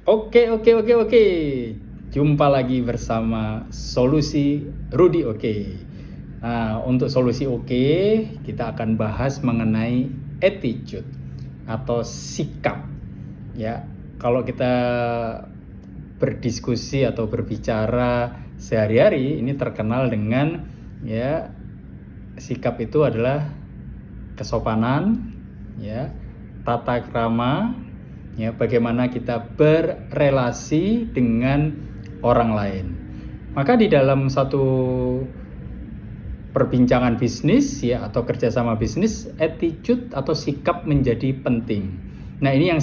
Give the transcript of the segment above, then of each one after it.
Oke. Jumpa lagi bersama Solusi Rudy Oke. Nah, untuk Solusi Oke, kita akan bahas mengenai attitude atau sikap. Ya, kalau kita berdiskusi atau berbicara sehari-hari, ini terkenal dengan ya sikap itu adalah kesopanan, ya, tata krama, ya, bagaimana kita berrelasi dengan orang lain. Maka di dalam satu perbincangan bisnis ya atau kerjasama bisnis, attitude atau sikap menjadi penting. Nah, ini yang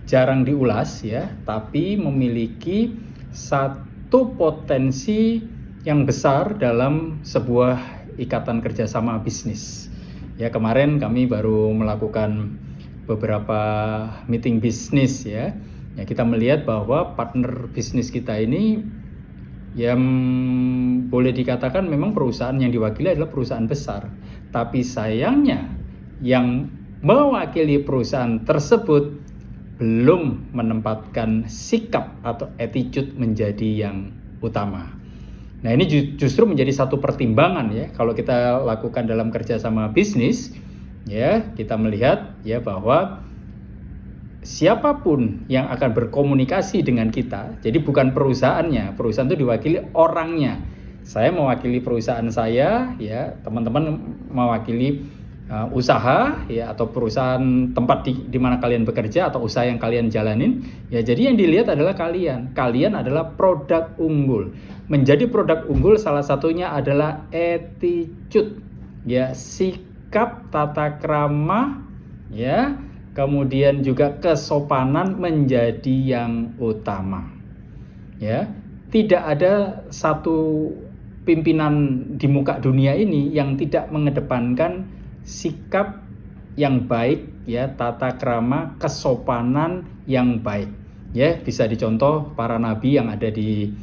jarang diulas ya, tapi memiliki satu potensi yang besar dalam sebuah ikatan kerjasama bisnis. Ya, kemarin kami baru melakukan beberapa meeting bisnis ya. Ya, kita melihat bahwa partner bisnis kita ini yang boleh dikatakan memang perusahaan yang diwakili adalah perusahaan besar. Tapi sayangnya yang mewakili perusahaan tersebut belum menempatkan sikap atau attitude menjadi yang utama. Nah, ini justru menjadi satu pertimbangan ya kalau kita lakukan dalam kerjasama bisnis. Ya, kita melihat ya bahwa siapapun yang akan berkomunikasi dengan kita, jadi bukan perusahaannya, perusahaan itu diwakili orangnya. Saya mewakili perusahaan saya, ya, teman-teman mewakili usaha, ya, atau perusahaan tempat di mana kalian bekerja atau usaha yang kalian jalanin. Ya, jadi yang dilihat adalah kalian adalah produk unggul. Menjadi produk unggul salah satunya adalah attitude, ya, sikap, tata krama, ya, kemudian juga kesopanan menjadi yang utama. Ya, tidak ada satu pimpinan di muka dunia ini yang tidak mengedepankan sikap yang baik, ya, tata krama, kesopanan yang baik. Ya, bisa dicontoh para nabi yang ada di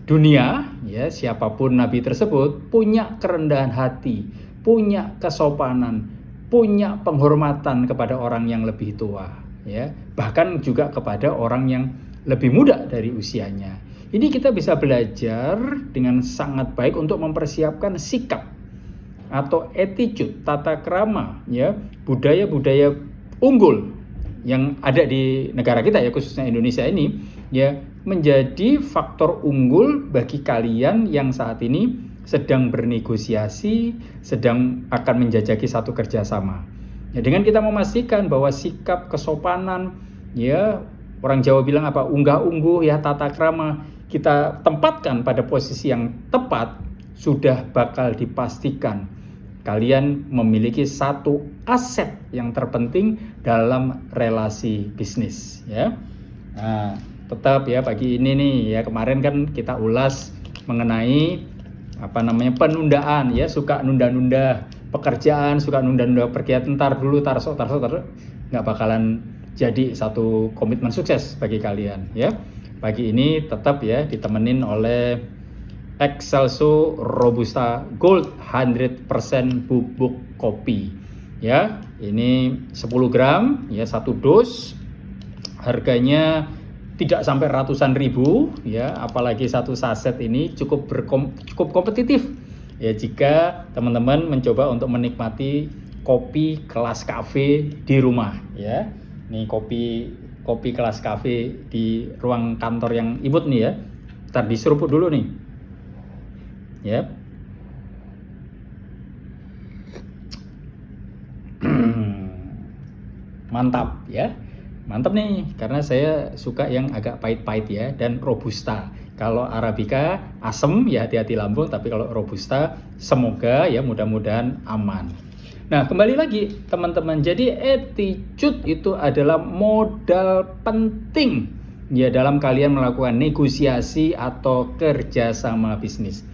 dunia, ya, siapapun nabi tersebut punya kerendahan hati, punya kesopanan, punya penghormatan kepada orang yang lebih tua, ya, bahkan juga kepada orang yang lebih muda dari usianya. Ini kita bisa belajar dengan sangat baik untuk mempersiapkan sikap atau attitude, tata krama, ya, budaya-budaya unggul yang ada di negara kita ya, khususnya Indonesia ini, ya, menjadi faktor unggul bagi kalian yang saat ini sedang bernegosiasi, sedang akan menjajaki satu kerjasama. Ya, dengan kita memastikan bahwa sikap, kesopanan, ya, orang Jawa bilang apa, unggah-ungguh, ya, tata krama, kita tempatkan pada posisi yang tepat, sudah bakal dipastikan kalian memiliki satu aset yang terpenting dalam relasi bisnis, ya. Nah, tetap ya pagi ini nih ya, kemarin kan kita ulas mengenai penundaan, ya, suka nunda-nunda pekerjaan, suka nunda-nunda pergian, ntar dulu, nggak bakalan jadi satu komitmen sukses bagi kalian, ya. Pagi ini tetap ya ditemenin oleh Excelso Robusta Gold 100% bubuk kopi, ya. Ini 10 gram ya, satu dos, harganya tidak sampai ratusan ribu, ya, apalagi satu saset ini cukup kompetitif ya jika teman-teman mencoba untuk menikmati kopi kelas kafe di rumah, ya. Ini kopi kelas kafe di ruang kantor yang imut nih ya. Ntar diseruput dulu nih, ya. Mantap ya. Mantap nih, karena saya suka yang agak pahit-pahit ya, dan robusta. Kalau arabica asem ya, hati-hati lambung, tapi kalau robusta semoga ya mudah-mudahan aman. Nah, kembali lagi teman-teman, jadi attitude itu adalah modal penting ya dalam kalian melakukan negosiasi atau kerjasama bisnis.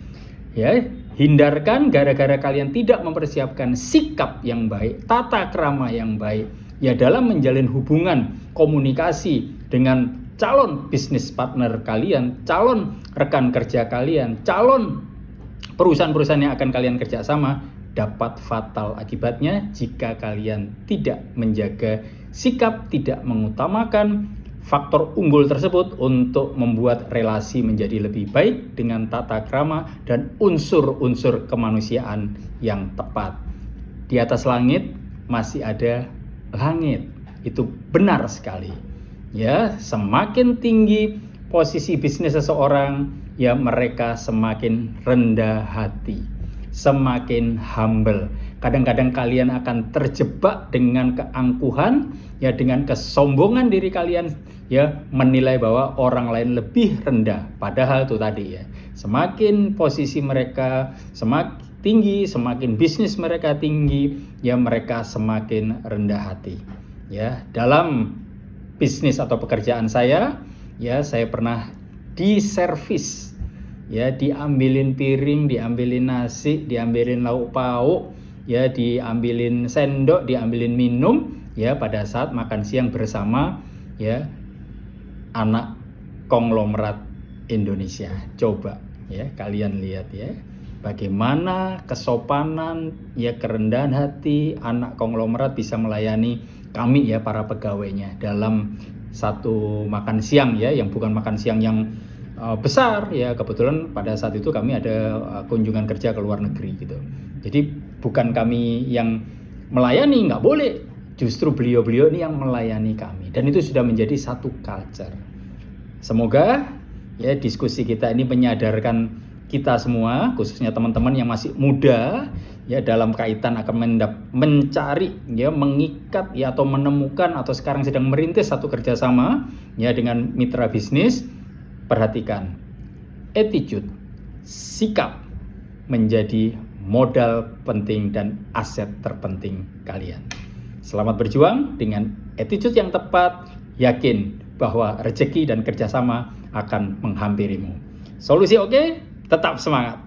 Ya, hindarkan gara-gara kalian tidak mempersiapkan sikap yang baik, tata krama yang baik, ya, dalam menjalin hubungan komunikasi dengan calon bisnis partner kalian, calon rekan kerja kalian, calon perusahaan-perusahaan yang akan kalian kerjasama. dapat fatal akibatnya jika kalian tidak menjaga sikap, tidak mengutamakan faktor unggul tersebut untuk membuat relasi menjadi lebih baik dengan tata krama dan unsur-unsur kemanusiaan yang tepat. Di atas langit masih ada langit. Itu benar sekali. Ya, semakin tinggi posisi bisnis seseorang, ya mereka semakin rendah hati, semakin humble. Kadang-kadang kalian akan terjebak dengan keangkuhan, ya dengan kesombongan diri kalian, ya menilai bahwa orang lain lebih rendah. Padahal itu tadi ya, semakin posisi mereka semakin tinggi, semakin bisnis mereka tinggi, ya mereka semakin rendah hati. Ya, dalam bisnis atau pekerjaan saya, ya saya pernah diservis, ya diambilin piring, diambilin nasi, diambilin lauk pauk, ya diambilin sendok, diambilin minum, ya pada saat makan siang bersama, ya anak konglomerat Indonesia. Coba ya kalian lihat ya, bagaimana kesopanan, ya kerendahan hati anak konglomerat bisa melayani kami ya para pegawainya dalam satu makan siang ya, yang bukan makan siang yang besar ya. Kebetulan pada saat itu kami ada kunjungan kerja ke luar negeri gitu. Jadi bukan kami yang melayani, nggak boleh. Justru beliau-beliau ini yang melayani kami, dan itu sudah menjadi satu culture. Semoga ya diskusi kita ini menyadarkan kita semua, khususnya teman-teman yang masih muda, ya dalam kaitan akan mencari, ya mengikat, ya atau menemukan atau sekarang sedang merintis satu kerjasama, ya dengan mitra bisnis. Perhatikan, attitude, sikap menjadi modal penting dan aset terpenting kalian. Selamat berjuang dengan attitude yang tepat, yakin bahwa rezeki dan kerjasama akan menghampirimu. Solusi oke? Tetap semangat!